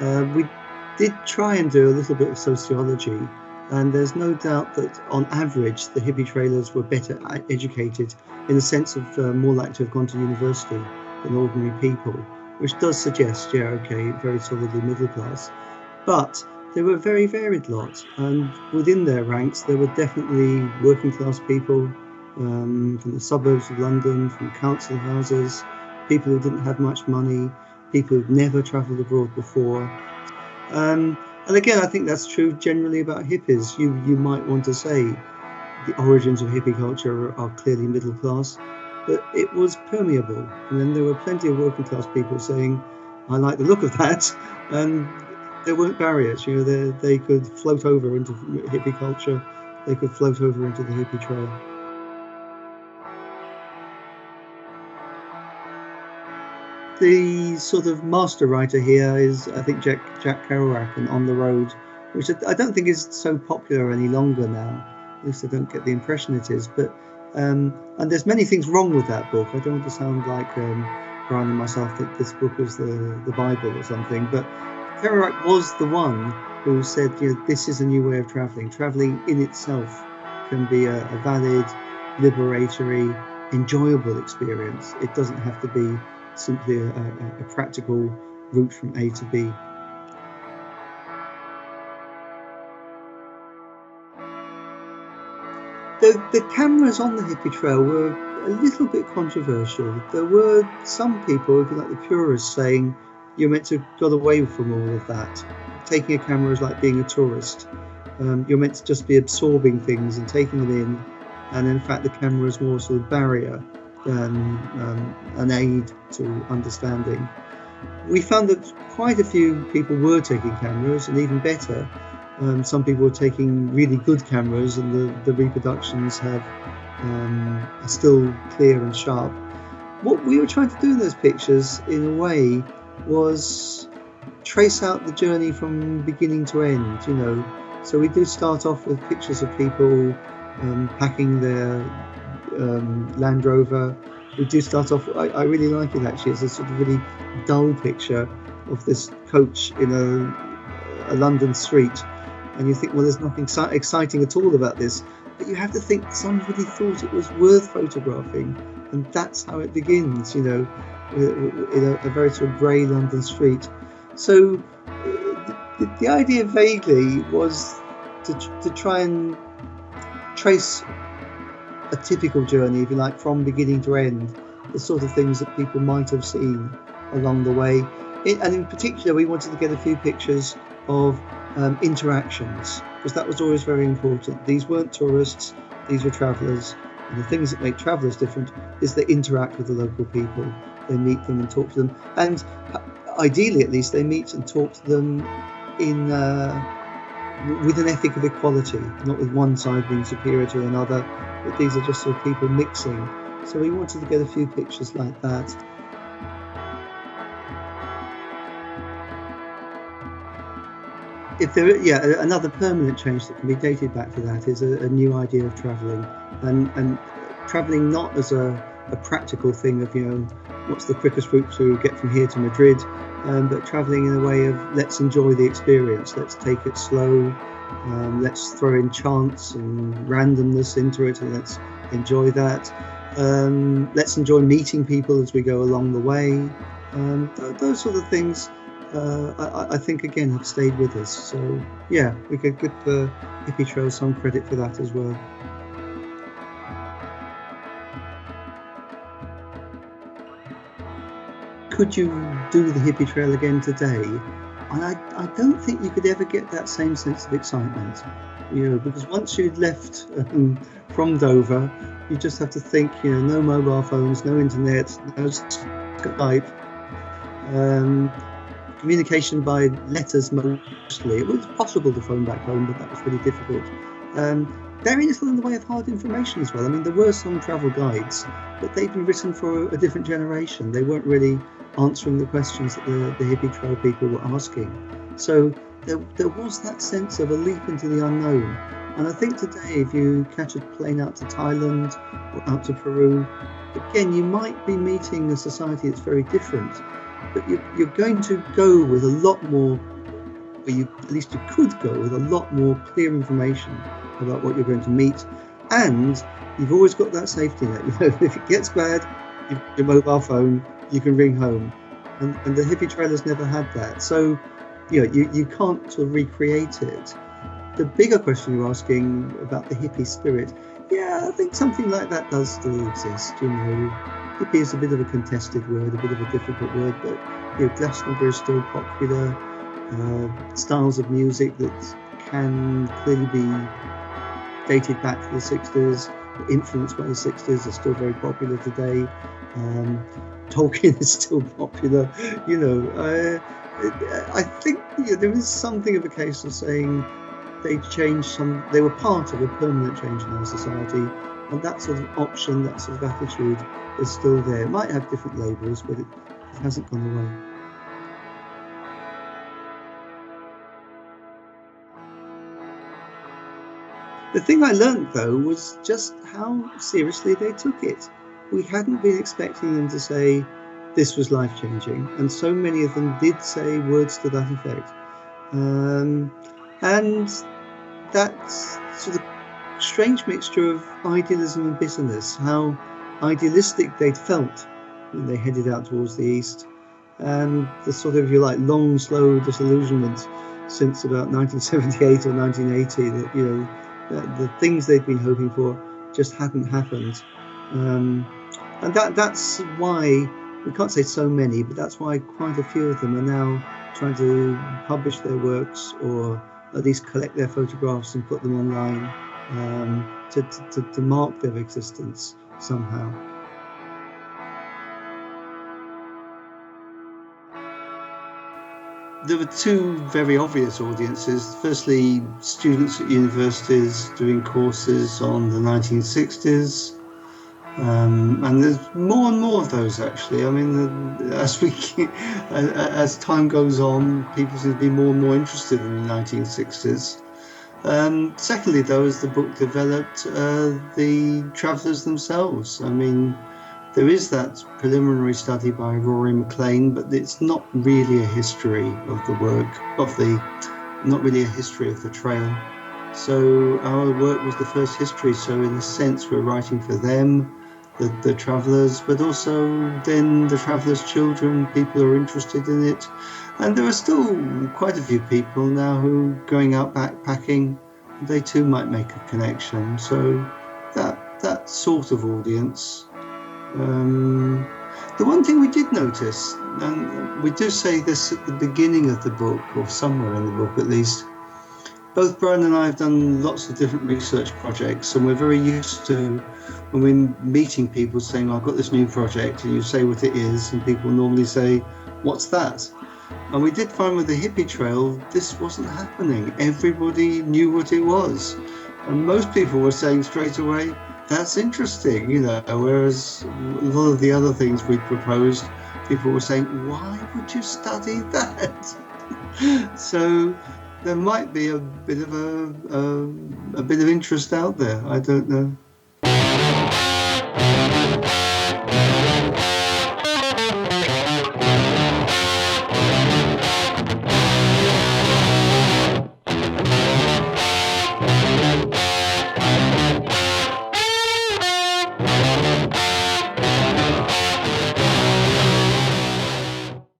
We did try and do a little bit of sociology, and there's no doubt that on average the hippie trailers were better educated, in the sense of more likely to have gone to university than ordinary people, which does suggest, yeah, okay, very solidly middle class. But they were a very varied lot, and within their ranks there were definitely working class people from the suburbs of London, from council houses, people who didn't have much money, people who'd never travelled abroad before. And again, I think that's true generally about hippies. You might want to say the origins of hippie culture are clearly middle class, but it was permeable. And then there were plenty of working class people saying, I like the look of that, and there weren't barriers. You know, they could float over into hippie culture, they could float over into the hippie trail. The sort of master writer here is, I think, Jack Kerouac and On the Road, which I don't think is so popular any longer now. At least I don't get the impression it is. But and there's many things wrong with that book. I don't want to sound like Brian and myself that this book is the Bible or something. But Kerouac was the one who said, you know, this is a new way of traveling. Traveling in itself can be a valid, liberatory, enjoyable experience. It doesn't have to be simply a practical route from A to B. The cameras on the hippie trail were a little bit controversial. There were some people, if you like, the purists, saying you're meant to got away from all of that. Taking a camera is like being a tourist. You're meant to just be absorbing things and taking them in, and in fact the camera is more sort of barrier than an aid to understanding. We found that quite a few people were taking cameras, and even better, some people were taking really good cameras, and the reproductions are still clear and sharp. What we were trying to do in those pictures, in a way, was trace out the journey from beginning to end, you know. So we do start off with pictures of people packing their Land Rover. We do start off, I really like it actually, it's a sort of really dull picture of this coach in a London street, and you think, well, there's nothing exciting at all about this, but you have to think somebody thought it was worth photographing, and that's how it begins, you know, in a very sort of grey London street. So the idea vaguely was to try and trace a typical journey, if you like, from beginning to end, the sort of things that people might have seen along the way. And in particular, we wanted to get a few pictures of interactions, because that was always very important. These weren't tourists, these were travellers, and the things that make travellers different is they interact with the local people, they meet them and talk to them, and ideally at least they meet and talk to them in with an ethic of equality, not with one side being superior to another, but these are just sort of people mixing. So we wanted to get a few pictures like that. If there, another permanent change that can be dated back to that is a new idea of travelling, and travelling not as a practical thing of, you know, what's the quickest route to get from here to Madrid, but travelling in a way of, let's enjoy the experience, let's take it slow, let's throw in chance and randomness into it, and let's enjoy that. Let's enjoy meeting people as we go along the way. Those sort of things, I think, again, have stayed with us. So yeah, we could give the Hippie Trail some credit for that as well. Could you do the Hippie Trail again today? And I don't think you could ever get that same sense of excitement, you know, because once you'd left from Dover, you just have to think, you know, no mobile phones, no internet, no Skype, communication by letters mostly. It was possible to phone back home, but that was really difficult. Very little in the way of hard information as well. I mean, there were some travel guides, but they'd been written for a different generation. They weren't really answering the questions that the Hippie Trail people were asking. So there was that sense of a leap into the unknown. And I think today, if you catch a plane out to Thailand or out to Peru, again, you might be meeting a society that's very different. but you're going to go with a lot more, or at least you could go with a lot more clear information about what you're going to meet, and you've always got that safety net. If it gets bad, your mobile phone, you can ring home, and the hippie trailers never had that. So, you can't sort of recreate it. The bigger question you're asking about the hippie spirit, yeah, I think something like that does still exist. Hippie is a bit of a contested word, a bit of a difficult word, but Glastonbury is still popular. Styles of music that can clearly be dated back to the 60s, or influenced by the 60s, are still very popular today. Tolkien is still popular. I think there is something of a case of saying they were part of a permanent change in our society, and that sort of option, that sort of attitude is still there. It might have different labels, but it hasn't gone away. The thing I learned, though, was just how seriously they took it. We hadn't been expecting them to say this was life-changing, and so many of them did say words to that effect. And that sort of strange mixture of idealism and bitterness, how idealistic they'd felt when they headed out towards the east, and the sort of, long, slow disillusionment since about 1978 or 1980, that, the things they'd been hoping for just hadn't happened. And that's why, we can't say so many, but that's why quite a few of them are now trying to publish their works, or at least collect their photographs and put them online, to mark their existence somehow. There were two very obvious audiences. Firstly, students at universities doing courses on the 1960s. And there's more and more of those, actually. I mean, as time goes on, people seem to be more and more interested in the 1960s. Secondly, though, as the book developed, the travellers themselves. I mean, there is that preliminary study by Rory McLean, but it's not really a history of the work, not really a history of the trail. So our work was the first history. So in a sense, we're writing for them, the travellers, but also then the travellers' children, people who are interested in it. And there are still quite a few people now who are going out backpacking. They too might make a connection. So that sort of audience. The one thing we did notice, and we do say this at the beginning of the book, or somewhere in the book at least, both Brian and I have done lots of different research projects, and we're very used to, when we're meeting people, saying, I've got this new project, and you say what it is, and people normally say, what's that? And we did find with the Hippie Trail, this wasn't happening. Everybody knew what it was. And most people were saying straight away, that's interesting, whereas a lot of the other things we proposed, people were saying, why would you study that? So there might be a bit of interest out there. I don't know.